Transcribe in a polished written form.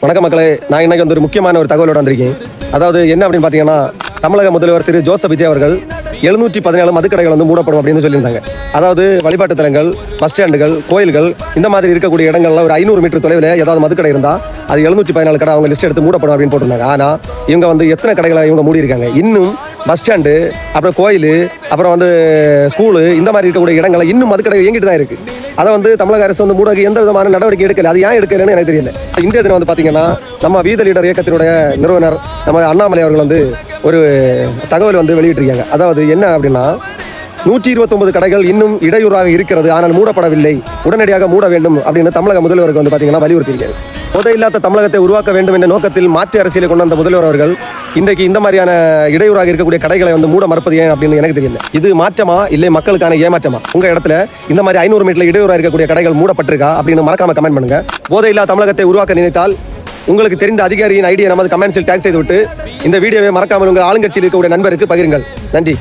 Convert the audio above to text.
வணக்கம் மக்களே, நான் இன்னைக்கு வந்து ஒரு முக்கியமான ஒரு தகவலோட வந்திருக்கேன். அதாவது என்ன அப்படின்னு பார்த்தீங்கன்னா, தமிழக முதல்வர் திரு ஜோசப் விஜய் அவர்கள் 717 மதுக்கடைகள் வந்து மூடப்படும் அப்படின்னு சொல்லியிருந்தாங்க. அதாவது வழிபாட்டு தலங்கள், பஸ் ஸ்டாண்டுகள், கோயில்கள் இந்த மாதிரி இருக்கக்கூடிய இடங்கள்ல ஒரு 500 மீட்டர் தொலைவில் ஏதாவது மதுக்கடை இருந்தால் அது 714 கடை அவங்க லிஸ்ட் எடுத்து மூடப்படும் அப்படின்னு போட்டிருந்தாங்க. ஆனால் இவங்க வந்து எத்தனை கடைகளை இவங்க மூடி இருக்காங்க. இன்னும் பஸ் ஸ்டாண்டு, அப்புறம் கோயில், அப்புறம் வந்து ஸ்கூலு இந்த மாதிரி இருக்கக்கூடிய இடங்களை இன்னும் மதுக்கடை இயங்கிட்டு தான் இருக்குது. அதை வந்து தமிழக அரசு வந்து மூடக்கு எந்த விதமான நடவடிக்கை எடுக்கல. அது ஏன் எடுக்கலன்னு எனக்கு தெரியல. இன்றைய தினம் வந்து பார்த்தீங்கன்னா, நம்ம வீத லீடர் இயக்கத்தினுடைய நிறுவனர் நம்ம அண்ணாமலை அவர்கள் வந்து ஒரு தகவல் வந்து வெளியிட்டிருக்காங்க. அதாவது என்ன அப்படின்னா, 129 கடைகள் இன்னும் இடையூறாக இருக்கிறது, ஆனால் மூடப்படவில்லை, உடனடியாக மூட வேண்டும் அப்படின்னு தமிழக முதல்வருக்கு வந்து பார்த்தீங்கன்னா வலியுறுத்தியிருக்காரு. போதை இல்லாத தமிழகத்தை உருவாக்க வேண்டும் என்ற நோக்கத்தில் மாற்று அரசியலை கொண்டு வந்த முதல்வர் அவர்கள் இன்றைக்கு இந்த மாதிரியான இடையூறாக இருக்கக்கூடிய கடைகளை வந்து மூட மறுப்பது ஏன் அப்படின்னு எனக்கு தெரியல. இது மாற்றமா இல்லை மக்களுக்கான ஏமாற்றமா? உங்க இடத்துல இந்த மாதிரி 500 மீட்டர் இடையூறாக இருக்கக்கூடிய கடைகள் மூடப்பட்டிருக்கா அப்படின்னு மறக்காம கமெண்ட் பண்ணுங்க. போதை இல்லாத தமிழகத்தை உருவாக்க நினைத்தால் உங்களுக்கு தெரிந்த அதிகாரியின் ஐடியா நமது கமெண்ட்ஸில் டேக் செய்து விட்டு இந்த வீடியோவை மறக்காமல் உங்கள் ஆளுங்கட்சியில் இருக்கக்கூடிய நண்பருக்கு பகிருங்கள். நன்றி.